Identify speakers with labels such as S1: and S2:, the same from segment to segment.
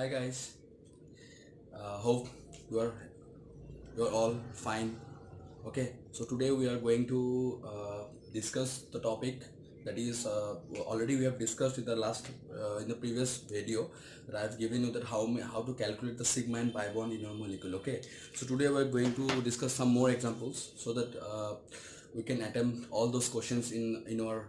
S1: Hi guys, hope you are all fine. Okay, so today we are going to discuss the topic that is already we have discussed in the in the previous video that I have given you that how to calculate the sigma and pi bond in your molecule. Okay, so today we are going to discuss some more examples so that we can attempt all those questions in our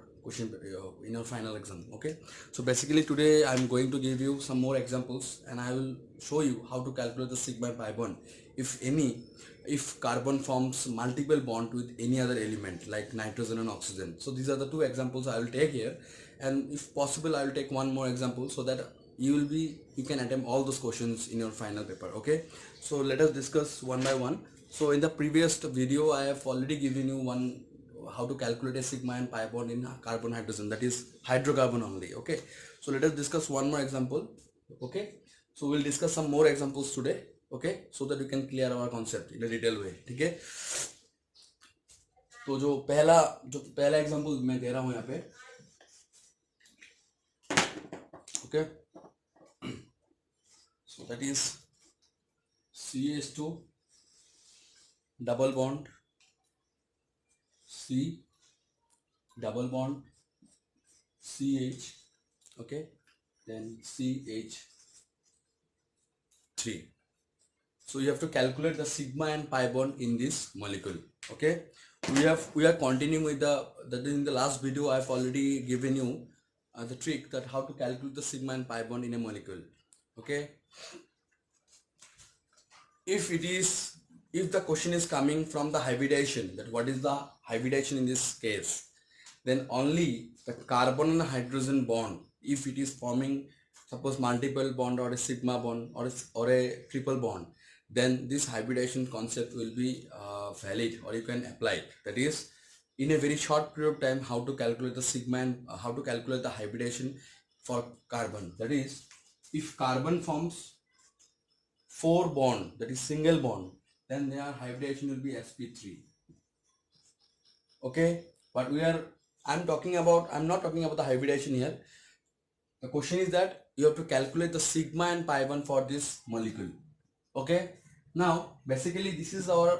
S1: in our final exam. Okay, so basically today I'm going to give you some more examples and I will show you how to calculate the sigma and pi bond if carbon forms multiple bond with any other element like nitrogen and oxygen. So these are the two examples I will take here, and if possible I will take one more example so that you can attempt all those questions in your final paper. Okay, so let us discuss one by one. So in the previous video I have already given you one how to calculate a sigma and pi bond in carbon hydrogen, that is hydrocarbon only. Okay, so let us discuss one more example. Okay, so we'll discuss some more examples today. Okay, so that we can clear our concept in a detailed way. ठीक है, तो जो पहला example मैं दे रहा हूं यहाँ पे. Okay, so that is CH2 double bond C double bond CH. Okay, then CH3. So you have to calculate the sigma and pi bond in this molecule. Okay, we are continuing with that in the last video I have already given you the trick that how to calculate the sigma and pi bond in a molecule. Okay, if the question is coming from the hybridization, that what is the hybridization in this case, then only the carbon and hydrogen bond, if it is forming suppose multiple bond or a sigma bond or a triple bond, then this hybridization concept will be valid, or you can apply it. That is, in a very short period of time, how to calculate the sigma and how to calculate the hybridization for carbon. That is, if carbon forms 4 bond, that is single bond, then their hybridization will be sp3. Okay, but I'm not talking about the hybridization here. The question is that you have to calculate the sigma and pi bond for this molecule. Okay, now basically this is our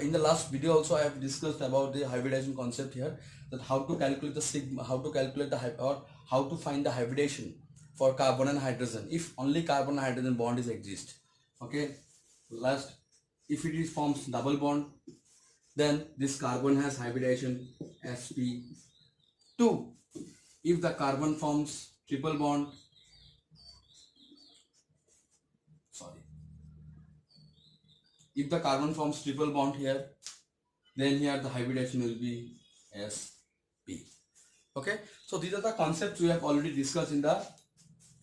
S1: in the last video also I have discussed about the hybridization concept here, that how to calculate the sigma, how to calculate or how to find the hybridization for carbon and hydrogen if only carbon and hydrogen bond is exist. Okay, last, if it is forms double bond, then this carbon has hybridization sp2. If the carbon forms triple bond, if the carbon forms triple bond here, then here the hybridization will be sp. Okay, so these are the concepts we have already discussed in the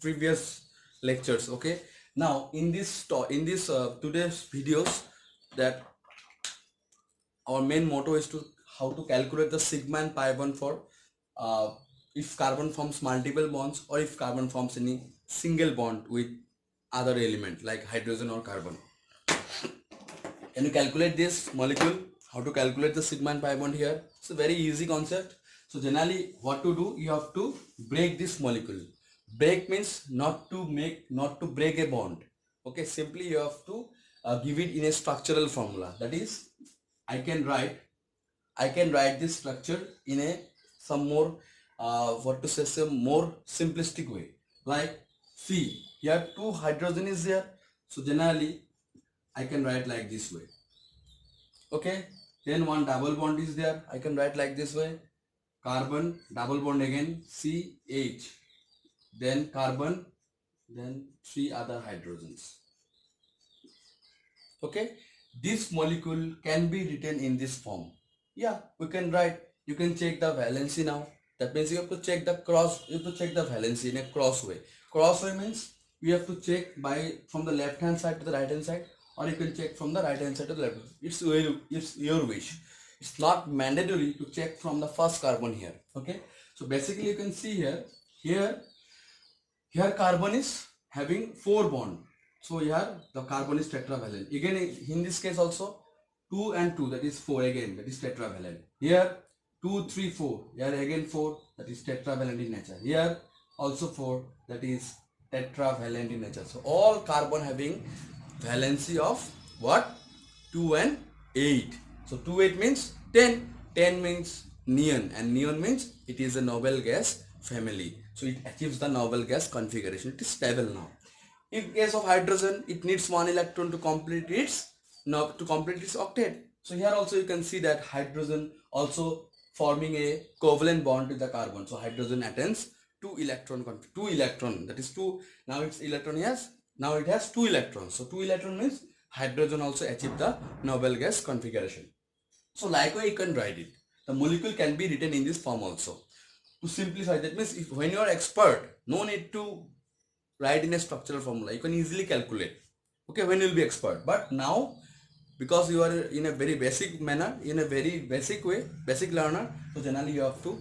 S1: previous lectures. Okay, now in this today's videos, that our main motto is to how to calculate the sigma and pi bond for if carbon forms multiple bonds or if carbon forms any single bond with other element like hydrogen or carbon. Can you calculate this molecule? How to calculate the sigma and pi bond here? It's a very easy concept. So generally what to do, you have to break this molecule. Break means not to break a bond. Okay, simply you have to give it in a structural formula. That is, I can write this structure in a some more some more simplistic way. Like, see, here 2 hydrogen is there, so generally I can write like this way. Okay, then one double bond is there, I can write like this way. Carbon, double bond again, CH, then carbon, then 3 other hydrogens. Okay, this molecule can be written in this form. Yeah, we can write, you can check the valency now. That means you have to check the valency in a cross way. Cross way means you have to check from the left hand side to the right hand side, or you can check from the right hand side to the left. It's your wish. It's not mandatory to check from the first carbon here. Okay, so basically you can see here carbon is having 4 bond. So here the carbon is tetravalent. Again in this case also 2 and 2, that is 4 again, that is tetravalent. Here 2, 3, 4, here again 4, that is tetravalent in nature. Here also 4, that is tetravalent in nature. So all carbon having valency of what? 2 and 8. So 2 8 means 10. 10 means neon, and neon means it is a noble gas family. So it achieves the noble gas configuration. It is stable now. In case of hydrogen, it needs one electron to complete its octet. So here also you can see that hydrogen also forming a covalent bond with the carbon. So hydrogen attains two electron, that is 2. Now its electron now it has 2 electrons. So 2 electron means hydrogen also achieved the noble gas configuration. So likewise you can write it. The molecule can be written in this form also. To simplify, that means if when you are expert, no need to write in a structural formula. You can easily calculate. Okay, when you will be expert. But now, because you are in a very basic manner, in a very basic way, basic learner, so generally you have to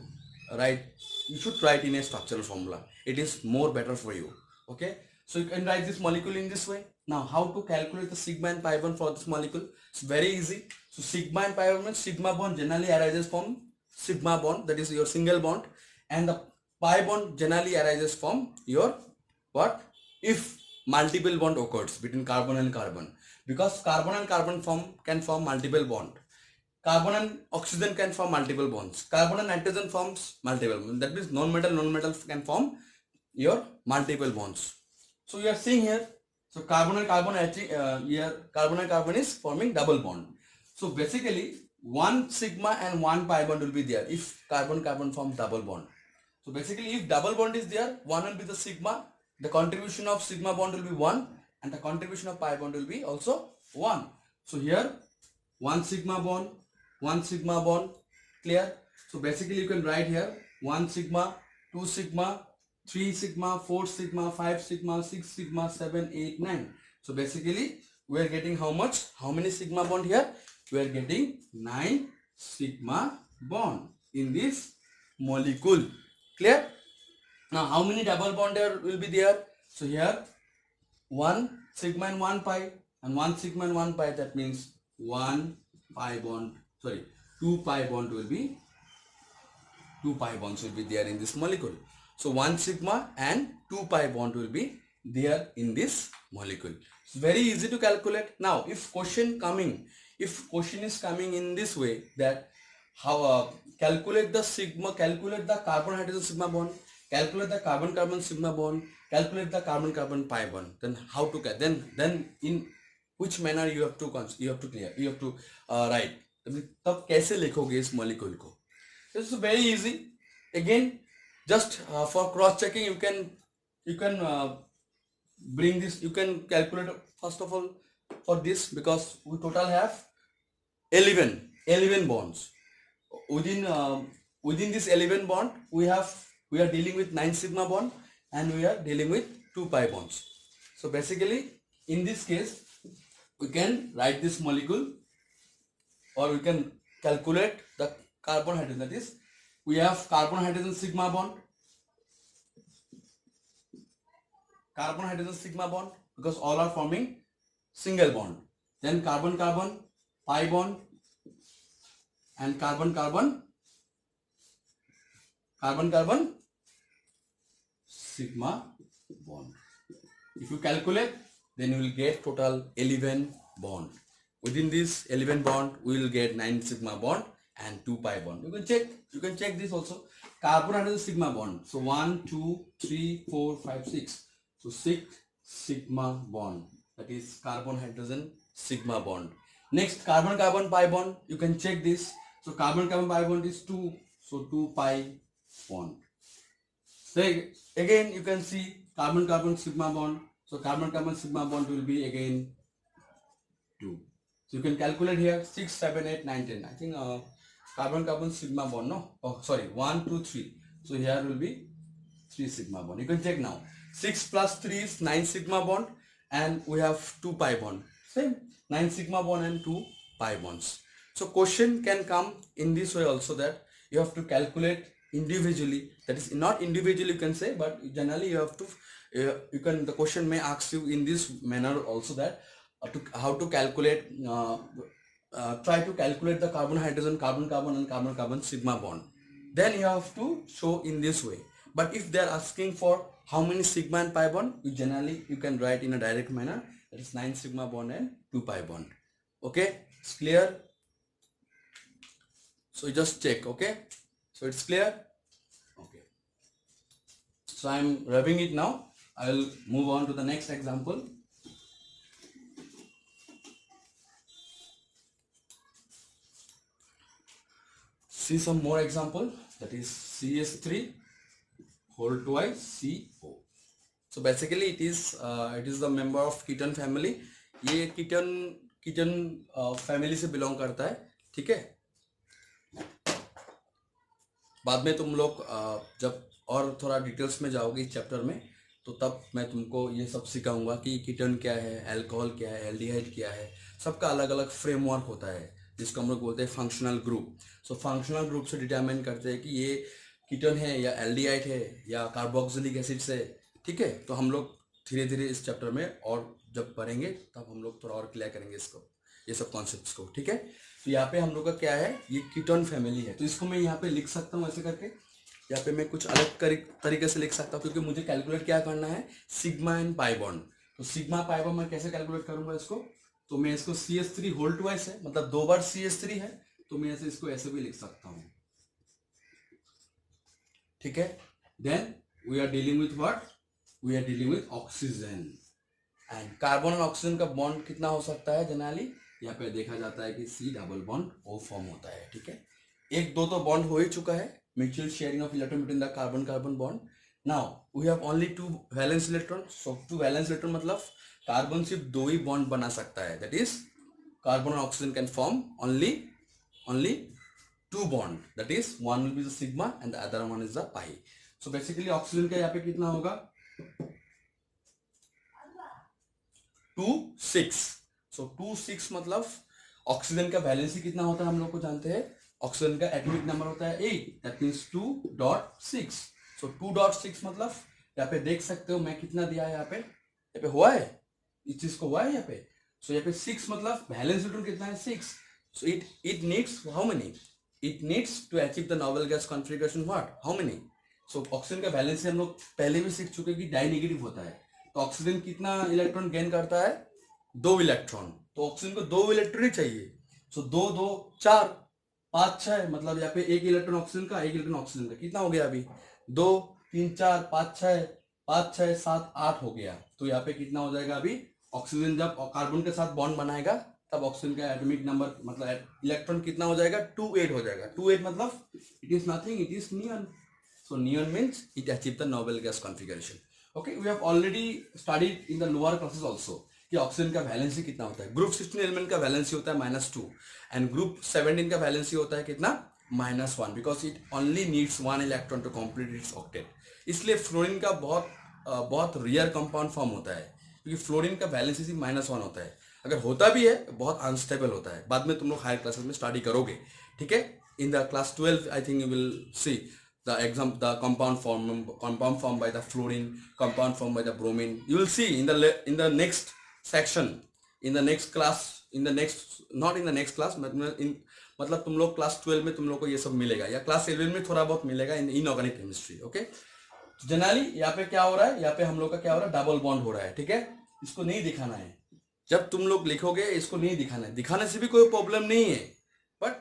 S1: write. You should write in a structural formula. It is more better for you. Okay, so you can write this molecule in this way. Now, how to calculate the sigma and pi bond for this molecule? It's very easy. So sigma and pi bond means sigma bond generally arises from sigma bond, that is your single bond, and the pi bond generally arises from your what? If multiple bond occurs between carbon and carbon, because carbon and carbon can form multiple bond. Carbon and oxygen can form multiple bonds. Carbon and nitrogen forms multiple bonds. That means non-metal can form your multiple bonds. So you are seeing here. So carbon and carbon here carbon and carbon is forming double bond. So basically one sigma and one pi bond will be there if carbon forms double bond. So basically if double bond is there, one will be the sigma. The contribution of sigma bond will be 1 and the contribution of pi bond will be also 1. So here 1 sigma bond, clear? So basically you can write here 1 sigma, 2 sigma, 3 sigma, 4 sigma, 5 sigma, 6 sigma, 7, 8, 9. So basically we are getting how much? How many sigma bond here? We are getting 9 sigma bond in this molecule. Clear? Now how many double bond there will be there? So here 1 sigma and 1 pi, and 1 sigma and 1 pi, that means 2 pi bond will be 2 pi bonds will be there in this molecule. So 1 sigma and 2 pi bond will be there in this molecule. It's very easy to calculate. Now if question is coming in this way, that how calculate the carbon hydrogen sigma bond, calculate the carbon carbon sigma bond, calculate the carbon carbon pi bond, then how to then in which manner you have to write. तब कैसे लिखोगे इस molecule को? It's very easy. Again, just for cross checking, you can bring this. You can calculate first of all for this, because we total have 11 bonds. Within this 11 bond, we are dealing with 9 sigma bond and we are dealing with 2 pi bonds. So basically, in this case, we can write this molecule, or we can calculate the carbon hydrogen. That is, we have carbon hydrogen sigma bond, because all are forming single bond. Then carbon carbon pi bond, and carbon carbon sigma bond. If you calculate, then you will get total 11 bond. Within this 11 bond, we will get 9 sigma bond and 2 pi bond. You can check this also. Carbon hydrogen sigma bond. So 1, 2, 3, 4, 5, 6. So 6 sigma bond. That is carbon hydrogen sigma bond. Next, carbon carbon pi bond. You can check this. So carbon carbon pi bond is 2. So 2 pi bond. So again you can see carbon carbon sigma bond. So carbon carbon sigma bond will be again 2. So you can calculate here 6, 7, 8, 9, 10. I think carbon carbon sigma bond, no? Oh, sorry, 1, 2, 3. So here will be 3 sigma bond. You can check now. 6 plus 3 is 9 sigma bond, and we have 2 pi bond. Same, 9 sigma bond and 2 pi bonds. So question can come in this way also, that you have to calculate individually. That is, not individually you can say, but generally you have to. The question may ask you in this manner also, that how to calculate. Try to calculate the carbon hydrogen carbon carbon and carbon carbon sigma bond. Then you have to show in this way. But if they are asking for how many sigma and pi bond? You generally you can write in a direct manner, that is 9 sigma bond and 2 pi bond. Okay, it's clear? So you just check. Okay, so it's clear. Okay, so I'm rubbing it now. I will move on to the next example. See some more example, that is CS3 whole twice CO. So basically it is the member of ketone family. ये ketone family से belong करता है, ठीक है. बाद में तुम लोग जब और थोड़ा डिटेल्स में जाओगे इस चैप्टर में, तो तब मैं तुमको ये सब सिखाऊंगा कि कीटोन क्या है, अल्कोहल क्या है, एल्डिहाइड क्या है. सबका अलग अलग फ्रेमवर्क होता है जिसको हम लोग बोलते हैं functional group. So functional group से डिटरमाइन करते हैं कि ये कीटोन है या एल्डिहाइड है या कार्बोक्सिलिक एसिड है, ठीक है. तो हम लोग धीरे धीरे इस चैप्टर में और जब पढ़ेंगे तब हम लोग थोड़ा और क्लियर करेंगे इसको, ये सब कॉन्सेप्ट्स को, ठीक है. तो यहाँ पे हम लोग का क्या है, ये कीटोन फैमिली है. तो इसको मैं यहाँ पे लिख सकता हूँ ऐसे करके. यहाँ पे मैं कुछ अलग तरीके से लिख सकता हूँ क्योंकि मुझे कैलकुलेट क्या करना है, सिग्मा एंड पाई बॉन्ड. तो सिग्मा पाई बॉन्ड मैं कैसे कैलकुलेट करूंगा इसको, तो मैं इसको CH3 होल ट्वाइस है, मतलब 2 बार CH3 है, तो मैं ऐसे इसको ऐसे भी लिख सकता हूँ, ठीक है. Then we are dealing with what, we are dealing with oxygen. And carbon और ऑक्सीजन का बॉन्ड कितना हो सकता है जनरली, यहाँ पे देखा जाता है कि C double bond O form होता है, ठीक है. एक दो तो बॉन्ड हो ही चुका है, mutual sharing of electron between the carbon carbon bond. Now we have only 2 valence electron. So 2 valence electron मतलब कार्बन सिर्फ 2 ही बॉन्ड बना सकता है, दैट इज कार्बन और oxygen can form only 2 bond, that is one will be the sigma and the other one is the pi. So basically oxygen का यहाँ पे कितना होगा, 2 6. सो 2 6 मतलब ऑक्सीजन का वैलेंसी कितना होता है हम लोग को जानते हैं, ऑक्सीजन का एटॉमिक नंबर होता है 8, दैट मींस 2.6. सो 2.6 मतलब यहाँ पे देख सकते हो मैं कितना दिया है, यहाँ पे हुआ है, इस चीज को हुआ है यहाँ पे. सो यहाँ पे 6 मतलब वैलेंस इलेक्ट्रॉन कितना है, 6. So it needs how many, it needs to achieve the noble gas configuration what, how many. So oxygen का वैलेंसी हम लोग पहले भी सीख चुके कि डाई नेगेटिव होता है. तो ऑक्सीजन कितना इलेक्ट्रॉन गेन करता है, 2 इलेक्ट्रॉन. तो ऑक्सीजन को 2 इलेक्ट्रॉन ही चाहिए. सो 2 2 4 5 6 मतलब यहाँ पे 1 इलेक्ट्रॉन ऑक्सीजन का, 1 इलेक्ट्रॉन ऑक्सीजन का, कितना हो गया अभी, 2 3 4 5 6 7 8 हो गया. तो यहाँ पे कितना हो जाएगा अभी, ऑक्सीजन जब कार्बन के साथ बॉन्ड बनाएगा तब ऑक्सीजन का एटॉमिक नंबर मतलब इलेक्ट्रॉन कितना हो जाएगा, 28 हो जाएगा. 28 मतलब it is nothing, it is neon. So neon means it achieve the noble gas configuration. Okay, we have already studied in the lower classes also कि ऑक्सीजन का वैलेंसी कितना होता है. ग्रुप 16 एलिमेंट का वैलेंसी होता है -2 एंड ग्रुप 17 का valency होता है कितना, -1, because it only needs 1 electron to complete its octet. इसलिए फ्लोरीन का बहुत रियर कंपाउंड फॉर्म होता है क्योंकि फ्लोरीन का वैलेंसी सिर्फ -1 होता है. अगर होता भी है बहुत अनस्टेबल होता है. बाद में तुम लोग हायर क्लासेस में स्टडी करोगे, ठीक है. In the class 12 I think you will see the compound formed by the fluorine, compound formed by the bromine. You will see in the next section, in the next class, not in the next class, मतलब तुम लोग class 12 में तुम लोग को ये सब मिलेगा या क्लास 11 में थोड़ा बहुत मिलेगा इन इनऑर्गेनिक केमिस्ट्री. ओके, जनरली यहाँ पे क्या हो रहा है, यहाँ पे हम लोग का क्या हो रहा है, डबल बॉन्ड हो रहा है, ठीक है. इसको नहीं दिखाना है, जब तुम लोग लिखोगे इसको नहीं दिखाना है. दिखाने से भी कोई प्रॉब्लम नहीं है, बट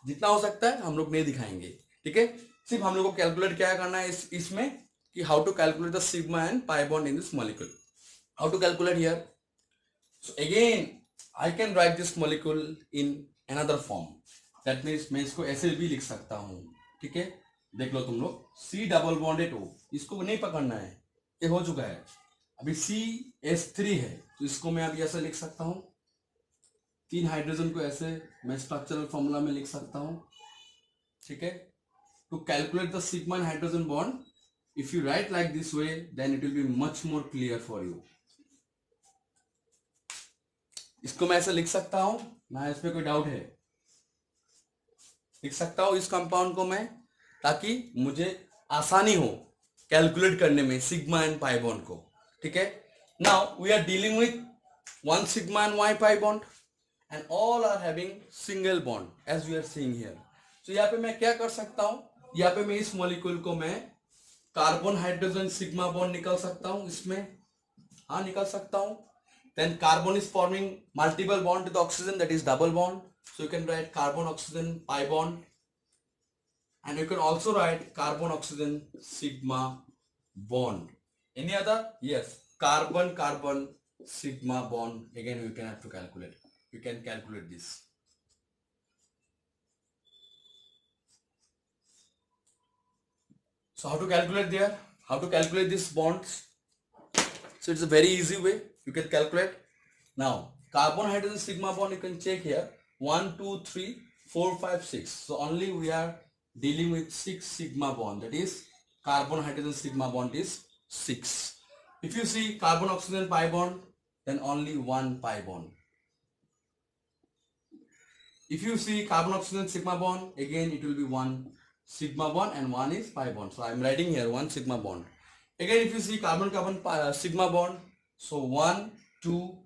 S1: जितना हो सकता है हम लोग नहीं दिखाएंगे, ठीक है. सिर्फ हम लोग को कैलकुलेट क्या करना है इसमें कि how to calculate the sigma and pi bond in this molecule. How to calculate here, so again I can write this molecule in another form, that means मैं इसको ऐसे भी लिख सकता हूँ, ठीक है. देख लो तुम लोग, C डबल बॉन्डेड O, इसको नहीं पकड़ना है, ये हो चुका है. अभी CH3 है तो इसको मैं अभी ऐसे लिख सकता हूँ, 3 हाइड्रोजन को ऐसे मैं स्ट्रक्चरल फॉर्मूला में लिख सकता हूँ, ठीक है. To calculate the sigma and hydrogen bond, if you write like this way, then it will be much more clear for you. इसको मैं ऐसे लिख सकता हूं ना, इस पे कोई डाउट है, लिख सकता हूं इस कंपाउंड को मैं, ताकि मुझे आसानी हो कैलकुलेट करने में सिग्मा एंड पाई बॉन्ड को, ठीक है. Now we are dealing with 1 sigma and 1 pi bond and all are having single bond as we are seeing here. तो यहाँ पे मैं क्या कर सकता हूं, यहाँ पे मैं इस मॉलिक्यूल को मैं कार्बन हाइड्रोजन सिग्मा बॉन्ड निकल सकता हूं इसमें, हाँ निकल सकता हूं. Then carbon is forming multiple bond with oxygen, that is double bond. So you can write carbon oxygen pi bond, and you can also write carbon oxygen sigma bond. Any other? Yes, carbon carbon sigma bond. Again, you can have to calculate. You can calculate this. So how to calculate there? How to calculate these bonds? So it's a very easy way. You can calculate. Now, carbon hydrogen sigma bond you can check here. 1, 2, 3, 4, 5, 6. So only we are dealing with 6 sigma bond. That is carbon hydrogen sigma bond is 6. If you see carbon oxygen pi bond, then only 1 pi bond. If you see carbon oxygen sigma bond, again it will be 1 sigma bond and 1 is pi bond. So I am writing here 1 sigma bond. Again if you see carbon carbon sigma bond, so 1, 2,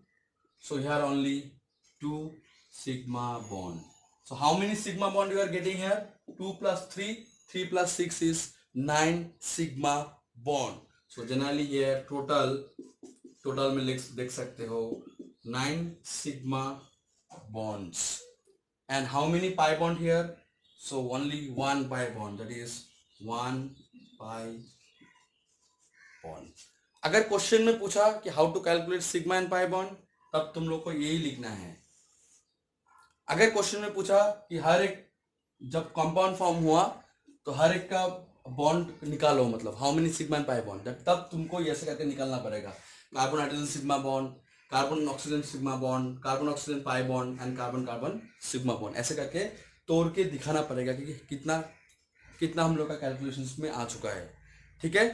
S1: so here only 2 sigma bond. So how many sigma bond you are getting here? 2 plus 3, 3 plus 6 is 9 sigma bond. So generally here total में देख सकते हो 9 sigma bonds. And how many pi bond here? So only 1 pi bond, that is 1 pi bond. अगर question में पूछा कि how to calculate sigma and pi bond, तब तुम लोग को यही लिखना है. अगर क्वेश्चन में पूछा कि हर एक जब कंपाउंड फॉर्म हुआ तो हर एक का बॉन्ड निकालो, मतलब how many sigma and pi bond, तब तुमको ऐसे करके निकालना पड़ेगा. Carbon hydrogen sigma bond, carbon oxygen sigma bond, carbon oxygen pi bond and carbon carbon sigma bond, ऐसे करके तोड़ के दिखाना पड़ेगा कि कितना कितना हम लोग का कैलकुलेशन में आ चुका है. ठीक है,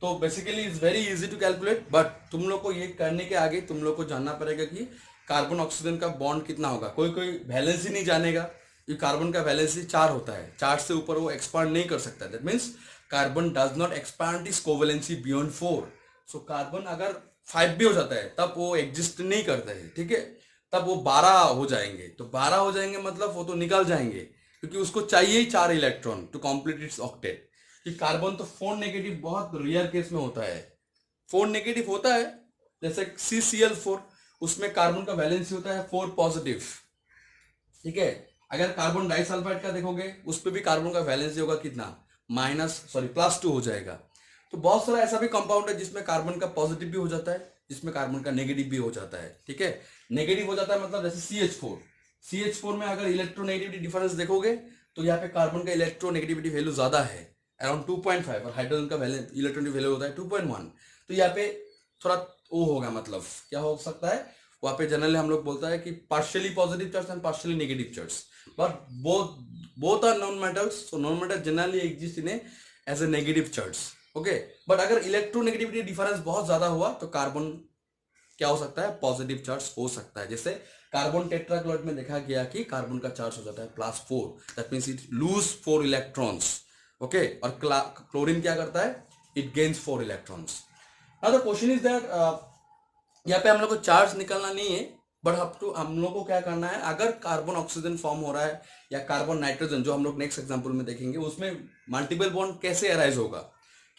S1: तो basically it's very easy to calculate, but तुम लोग को ये करने के आगे तुम लोग को जानना पड़ेगा कि कार्बन ऑक्सीजन का बॉन्ड कितना होगा. कोई कोई वैलेंस ही नहीं जानेगा, क्योंकि कार्बन का वैलेंस ही 4 होता है, 4 से ऊपर वो एक्सपांड नहीं कर सकता. That means carbon does not expand is covalency beyond 4. So carbon अगर 5 भी हो जाता है तब वो एग्जिस्ट नहीं करता है. ठीक है, तब वो 12 हो जाएंगे. तो 12 हो जाएंगे मतलब वो तो निकल जाएंगे, क्योंकि उसको चाहिए ही 4 electron to complete its octet. कि कार्बन तो 4 नेगेटिव बहुत रेयर केस में होता है. 4 नेगेटिव होता है, जैसे CCl4, उसमें कार्बन का वैलेंसी होता है 4 पॉजिटिव. ठीक है, अगर कार्बन डाइसल्फाइड का देखोगे उस पर भी कार्बन का वैलेंसी होगा कितना, +2 हो जाएगा. तो बहुत सारा ऐसा भी कंपाउंड है जिसमें कार्बन का पॉजिटिव भी हो जाता है, जिसमें कार्बन का नेगेटिव भी हो जाता है. ठीक है, नेगेटिव हो जाता है मतलब जैसे CH4 में अगर इलेक्ट्रोनेगेटिविटी डिफरेंस देखोगे तो यहाँ पे कार्बन का इलेक्ट्रोनेगेटिविटी वैल्यू ज्यादा है, अराउंड 2.5, और हाइड्रोजन का इलेक्ट्रॉनिक वैल्यू होता है 2.1. तो यहाँ पे थोड़ा वो होगा, मतलब क्या हो सकता है, वहां पे जनरली हम लोग बोलता है कि partially positive charge and partially negative charge, but both are non metals. So non metal generally exist in as a negative charge. Okay, but अगर इलेक्ट्रोनेगेटिविटी डिफरेंस बहुत ज्यादा हुआ तो कार्बन क्या हो सकता है, पॉजिटिव चार्ज हो सकता है. जैसे कार्बन टेट्राक्लोराइड में देखा गया कि कार्बन का चार्ज हो जाता है +4, that means it lose 4 electrons. Okay, और क्लोरीन क्या करता है, it gains 4 electrons. Now the question is that यहाँ पे हम लोग को चार्ज निकालना नहीं है, बट हम लोग को क्या करना है, अगर कार्बन ऑक्सीजन फॉर्म हो रहा है या कार्बन नाइट्रोजन, जो हम लोग नेक्स्ट एग्जांपल में देखेंगे, उसमें मल्टीपल बॉन्ड कैसे अराइज होगा,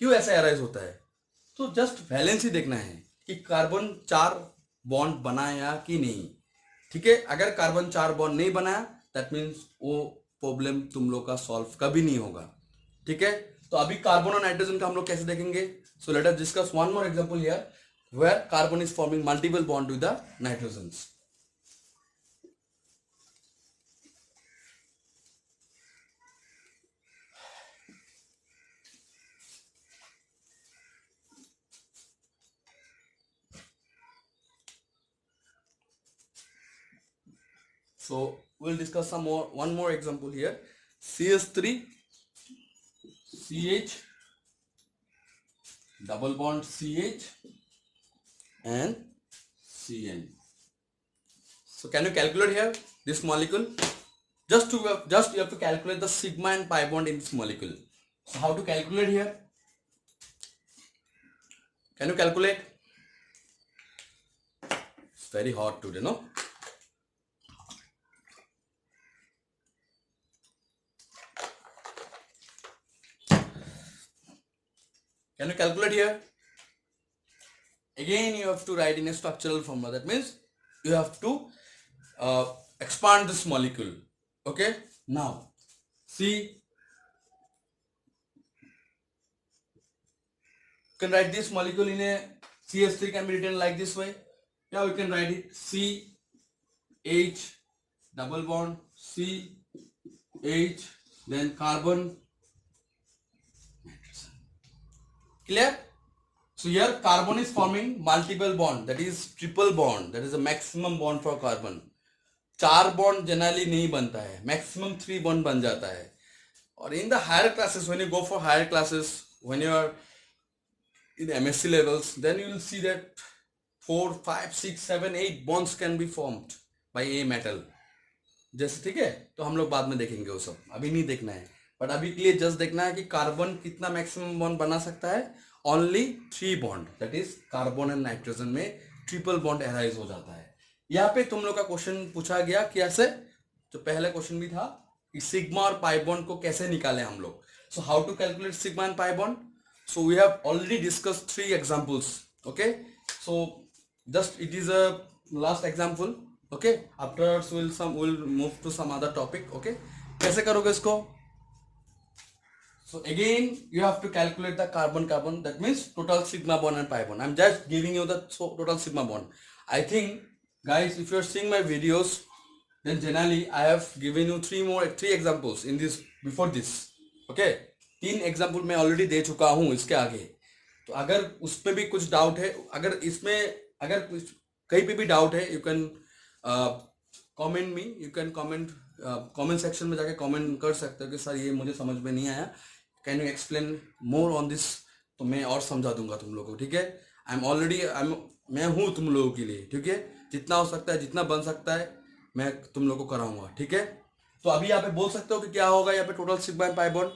S1: क्यों ऐसा अराइज होता है. तो जस्ट वैलेंस ही देखना है कि कार्बन 4 बॉन्ड बनाया कि नहीं. ठीक है, अगर कार्बन 4 बॉन्ड नहीं बनाया दैट मीन्स वो प्रॉब्लम तुम लोग का सॉल्व कभी नहीं होगा. ठीक है, तो अभी कार्बन और नाइट्रोजन का हम लोग कैसे देखेंगे. So let us discuss one more example here where carbon is forming multiple bond with the nitrogens. So we'll discuss one more example here. CH3, CH, double bond CH and Cn. So can you calculate here this molecule? Just you have to calculate the sigma and pi bond in this molecule. So how to calculate here? Can you calculate? It's very hot today, no? Can you calculate here? Again, you have to write in a structural formula. That means you have to expand this molecule. Okay. Now, see, you can write this molecule in a CH3 can be written like this way. Now we can write it CH double bond CH, then carbon. Clear? So here carbon is forming multiple bond, that is triple bond, that is the maximum bond for carbon. 4 bond generally नहीं बनता है, maximum 3 bond बन जाता है. और in the higher classes, when you go for higher classes, when you are in MSc levels, then you will see that 4, 5, 6, 7, 8 bonds can be formed by a metal. जैसे ठीक है, तो हम लोग बाद में देखेंगे वो सब, अभी नहीं देखना है. बट अभी के लिए जस्ट देखना है कि कार्बन कितना मैक्सिमम बॉन्ड बना सकता है. Only 3 bond, that is carbon and nitrogen में ट्रिपल बॉन्ड एराइज हो जाता है. यहाँ पे तुम लोग का क्वेश्चन पूछा गया कि ऐसे, जो पहले क्वेश्चन भी था कि सिग्मा और पाई बॉन्ड को कैसे निकाले हम लोग. So how to calculate sigma and pi bond. So we have already discuss 3 examples. Okay, so just it is a last example. Okay, afterwards we'll move to some other topic. Okay, कैसे करोगे इसको. So again you have to calculate the carbon, that means total sigma bond and pi bond. I'm just giving you the total sigma bond. I think guys, if you are seeing my videos, then generally I have given you 3 examples in this before this. Okay, 3 example मैं already दे चुका हूँ इसके आगे. तो अगर उसमें भी कुछ डाउट है, अगर इसमें अगर कुछ कहीं पे भी डाउट है, you can comment me, you can comment section में जाके कमेंट कर सकते हो कि सर ये मुझे समझ में नहीं आया, can you explain more on this. तो मैं और समझा दूंगा तुम लोगों को. ठीक है, मैं हूँ तुम लोगों के लिए. ठीक है, जितना हो सकता है, जितना बन सकता है, मैं तुम लोगों को कराऊंगा. ठीक है, तो अभी यहाँ पे बोल सकते हो कि क्या होगा यहाँ पे total sigma and pi bond.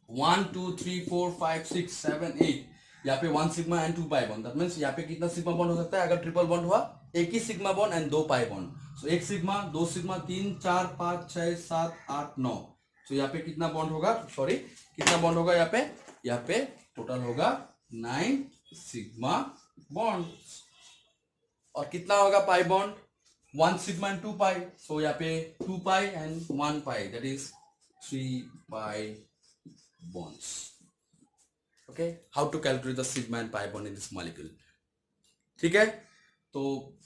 S1: 1 2 3 4 5 6 7 8, यहाँ पे 1 sigma and 2 pi bond. That means यहाँ पे कितना सिग्मा बॉन्ड हो सकता है अगर ट्रिपल बॉन्ड हुआ. एक ही sigma bond and 2 pi bond. So 1 sigma, 2 sigma, 3 4 5 6 7 8 9. तो यहाँ पे कितना बॉन्ड होगा, सॉरी कितना बॉन्ड होगा यहाँ पे टोटल होगा 9 सिग्मा बॉन्ड. और कितना होगा pi bond, 1 sigma and 2 pi. So यहाँ पे 2 pi and 1 pi, that is 3 pi bonds. Okay, how to calculate the sigma and pi bond in this molecule. ठीक है, तो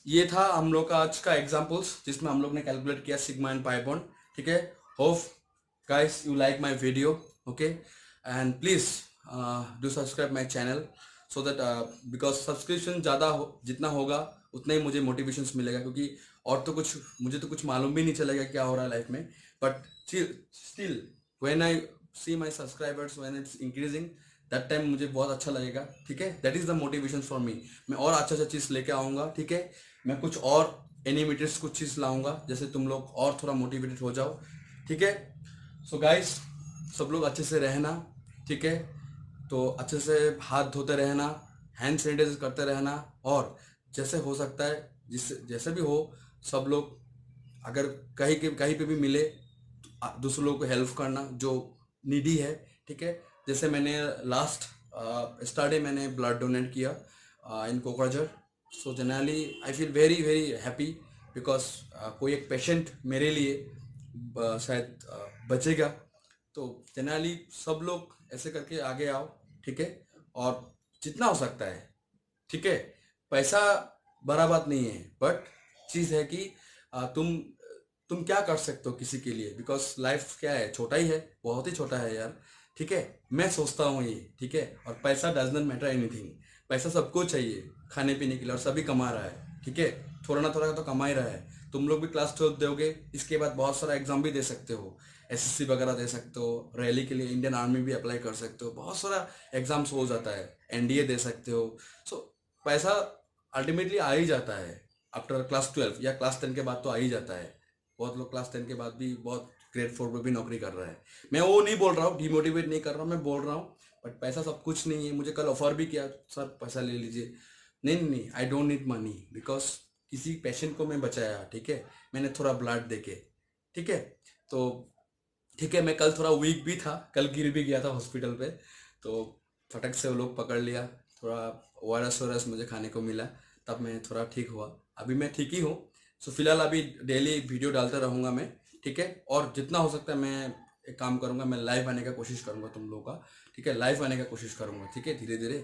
S1: ये था हम लोग का आज का एग्जांपल्स जिसमें हम लोग ने कैलकुलेट किया सिग्मा एंड पाई बॉन्ड. ठीक है, hope guys you like my video. Okay, and please do subscribe my channel so that because subscription ज़्यादा जितना होगा उतना ही मुझे मोटिवेशन मिलेगा, क्योंकि और तो कुछ मुझे तो कुछ मालूम भी नहीं चलेगा क्या हो रहा है लाइफ में. But still when I see my subscribers when it's increasing, that time मुझे बहुत अच्छा लगेगा. ठीक है, that is the motivation for me. मैं और अच्छा चीज़ लेके आऊँगा. ठीक है, मैं कुछ और एनिमेटेड्स कुछ चीज़ लाऊंगा जैसे तुम लोग और थोड़ा मोटिवेटेड हो जाओ. ठीक है, सो गाइस सब लोग अच्छे से रहना. ठीक है, तो अच्छे से हाथ धोते रहना, हैंड सैनिटाइज करते रहना, और जैसे हो सकता है जैसे भी हो सब लोग अगर कहीं पे भी मिले दूसरे लोगों को हेल्प करना जो नीडी है. ठीक है, जैसे मैंने लास्ट स्टरडे मैंने ब्लड डोनेट किया in Kokrajhar. So generally I feel very very happy because कोई एक पेशेंट मेरे लिए शायद बचेगा. तो जनरली सब लोग ऐसे करके आगे आओ. ठीक है, और जितना हो सकता है. ठीक है, पैसा बड़ा बात नहीं है, बट चीज़ है कि तुम क्या कर सकते हो किसी के लिए, बिकॉज लाइफ क्या है, छोटा ही है, बहुत ही छोटा है यार. ठीक है, मैं सोचता हूँ ये. ठीक है, और पैसा डज नॉट मैटर एनीथिंग. पैसा सबको चाहिए खाने पीने के लिए, और सभी कमा रहा है. ठीक है, थोड़ा ना थोड़ा तो कमा ही रहा है. तुम लोग भी क्लास 12 दोगे, इसके बाद बहुत सारा एग्जाम भी दे सकते हो, SSC वगैरह दे सकते हो, रैली के लिए इंडियन आर्मी भी अप्लाई कर सकते हो, बहुत सारा एग्जाम्स हो जाता है, NDA दे सकते हो. सो पैसा अल्टीमेटली आ ही जाता है आफ्टर क्लास 12 या क्लास 10 के बाद तो आ ही जाता है. बहुत लोग क्लास 10 के बाद भी बहुत ग्रेड 4 में भी नौकरी कर रहा है. मैं वो नहीं बोल रहा हूँ, डिमोटिवेट नहीं कर रहा हूँ, मैं बोल रहा हूँ बट पैसा सब कुछ नहीं है. मुझे कल ऑफर भी किया, सर पैसा ले लीजिए. नहीं, I don't need money, because किसी पेशेंट को मैं बचाया. ठीक है, मैंने थोड़ा ब्लड देके. ठीक है, तो ठीक है, मैं कल थोड़ा वीक भी था, कल गिर भी गया था हॉस्पिटल पे. तो फटक से वो लोग पकड़ लिया, थोड़ा ORS मुझे खाने को मिला, तब मैं थोड़ा ठीक हुआ। अभी मैं ठीक ही हूँ। सो फिलहाल अभी डेली वीडियो डालता रहूँगा मैं, ठीक है। और जितना हो सकता है मैं एक काम करूँगा, मैं लाइव आने का कोशिश करूँगा तुम लोगों का, ठीक है। लाइव आने का कोशिश करूँगा, ठीक है, धीरे धीरे।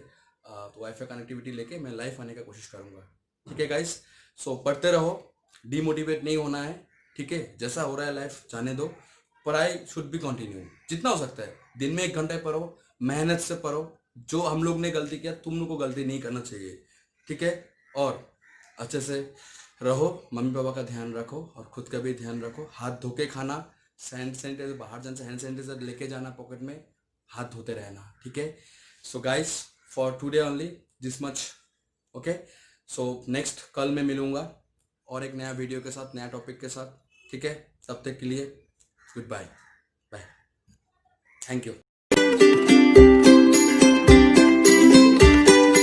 S1: तो वाईफाई कनेक्टिविटी लेके मैं लाइव आने का कोशिश करूँगा, ठीक है गाइस। सो पढ़ते रहो, डीमोटिवेट नहीं होना है, ठीक है। जैसा हो रहा है लाइफ जाने दो, पढ़ाई शुड बी कंटिन्यू, जितना हो सकता है दिन में 1 घंटे पढ़ो, मेहनत से पढ़ो। जो हम लोग ने गलती किया तुम लोग को गलती नहीं करना चाहिए, ठीक है। और अच्छे से रहो, मम्मी पापा का ध्यान रखो और खुद का भी ध्यान रखो। हाथ धो के खाना, हैंड सैनिटाइजर बाहर जाने से हैंड सैनिटाइजर लेके जाना पॉकेट में, हाथ धोते रहना, ठीक है। So guys, for today only this much, okay. So next कल मैं मिलूंगा और एक नया वीडियो के साथ, नया टॉपिक के साथ, ठीक है। तब तक के लिए good bye, bye, thank you.